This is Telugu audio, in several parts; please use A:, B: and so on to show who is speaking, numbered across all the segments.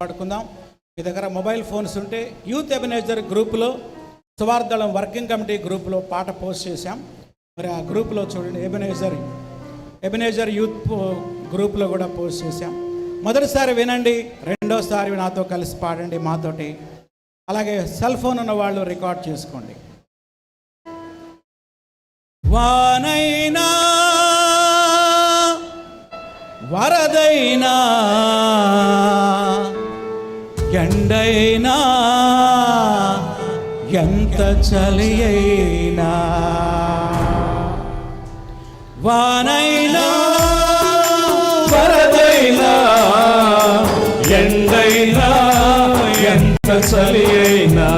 A: పాడుకుందాం. మీ దగ్గర మొబైల్ ఫోన్స్ ఉంటే యూత్ ఎబెనేజర్ గ్రూపులో, సువార్దళం వర్కింగ్ కమిటీ గ్రూపులో పాట పోస్ట్ చేశాం. మరి ఆ గ్రూపులో చూడండి, ఎబెనేజర్ యూత్ గ్రూపులో కూడా పోస్ట్ చేశాం. మొదటిసారి వినండి, రెండోసారి నాతో కలిసి పాడండి మాతోటి. అలాగే సెల్ ఫోన్ ఉన్న వాళ్ళు రికార్డ్ చేసుకోండి. వానైనా వరదైనా ఎండైనా ఎంత చలి అయినా, వానైనా
B: వరదైనా ఎండైనా ఎంత చలి అయినా,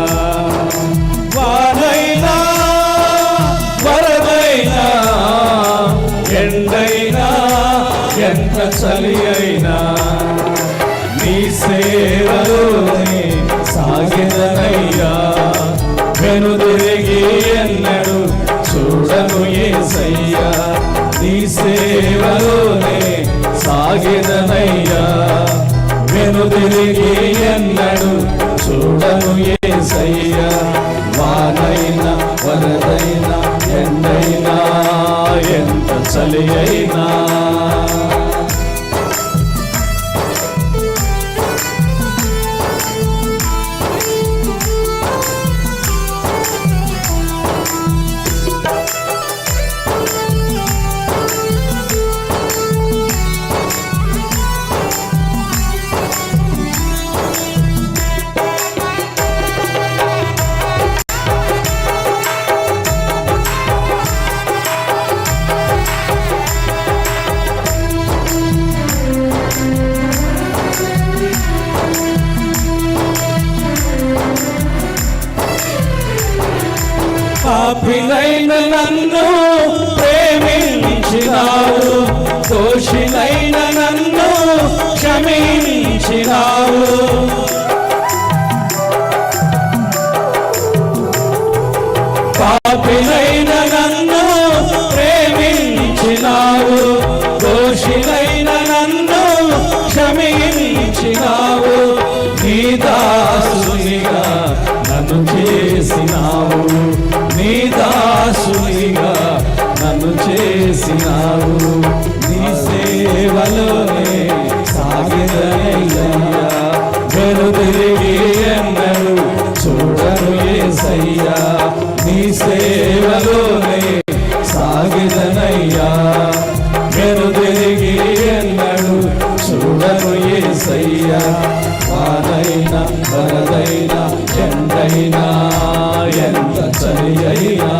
B: వానైనా వరదైనా ఎండైనా ఎంత చలి అయినా, నీ సేవలోనే సాగెదనయ్యా, వెనుదిరిగి ఎన్నడు చూడను యేసయ్యా. నీ సేవలోనే సాగెదనయ్యా, వెనుదిరిగి ఎన్నడు చూడను యేసయ్యా. వానైనా వరదైనా ఎండైనా ఎంత చలి అయినా, పాపినైన నన్ను ప్రేమించినావు, దోషినైన నన్ను క్షమించినావు. పాపినైన నన్ను ప్రేమించినావు, దోషినైన నన్ను క్షమించినావు. నీ దాసునిగా నన్ను చేసినావు, నీ దాసునిగా నన్ను చేసినావు. నీ సేవలోనే సాగెదనయ్యా, వెనుదిరిగి ఎన్నడు చూడను యేసయ్యా. నీ సేవలోనే సాగెదనయ్యా, వెనుదిరిగి ఎన్నడు చూడను యేసయ్యా. వానైనా వరదైనా ఎండైనా ఎంత చలి అయినా,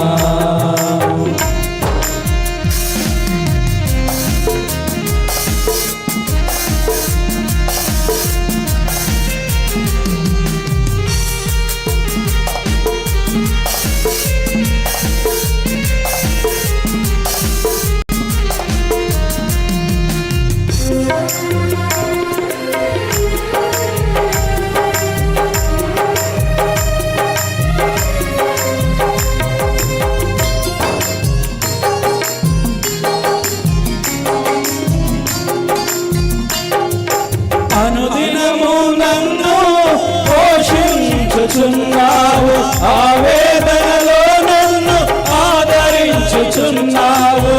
B: అనుదినము నన్ను పోషించుచున్నావు, ఆవేదనలో నన్ను ఆదరించుచున్నావు.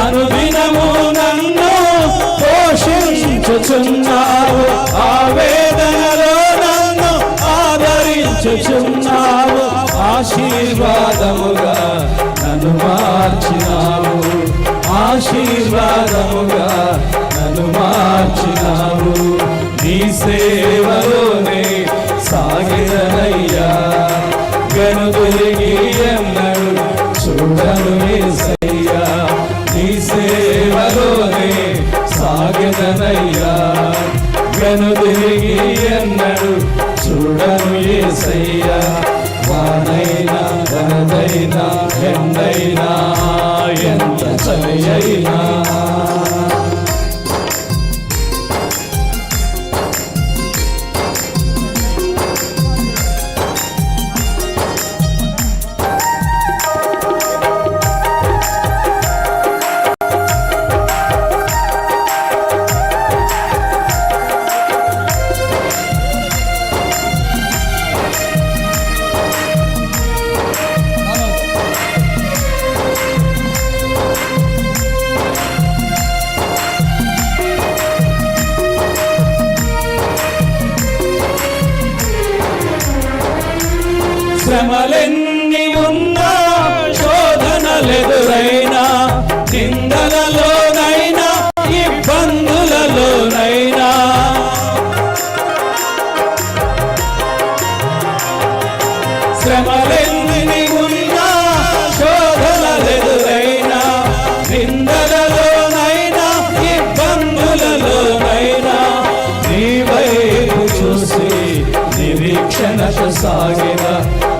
B: అనుదినము నన్ను పోషించుచున్నావు, ఆవేదనలో నన్ను ఆదరించుచున్నావు. ఆశీర్వాదముగా నన్ను మార్చినావు, ఆశీర్వాదముగా నన్ను మార్చినావు. నీ సేవలోనే సాగెదనయ్యా, వెనుదిరిగి ఎన్నడు చూడను యేసయ్యా. నీ సేవలోనే సాగెదనయ్యా, వెనుదిరిగి ఎన్నడు చూడను యేసయ్యా. వానైనా వరదైనా ఎండైనా ఎంత చలి అయినా, శ్రమలెన్ని ఉన్నా శోధనలెదురైనా నిందలలోనైనా ఇబ్బందులలోనైనా శ్రమలెన్ని ఉన్నా శోధనలెదురైనా నిందలలోనైనా ఇబ్బందులలోనైనా నీ వైపు చూసి నిరీక్షణతో సాగిన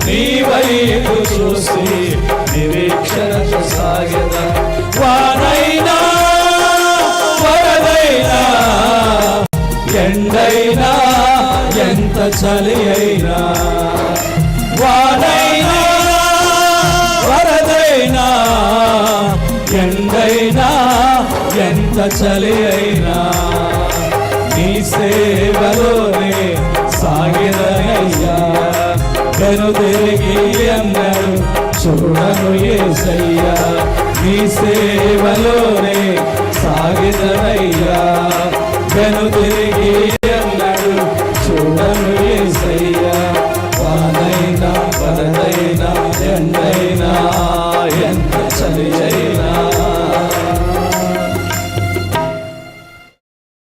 B: నీ వైపు చూసి నిరీక్షణతో సాగిన వానైనా వరదైనా ఎండైనా ఎంత చలి అయినా వానైనా వరదైనా ఎండైనా ఎంత చలి అయినా నీ సేవలోనే సాగినయ్యా వెనుదిరిగి అన్నాడు చూడను యేసయ్యా నీ సేవలోనే సాగినయ్యా వెనుదిరిగి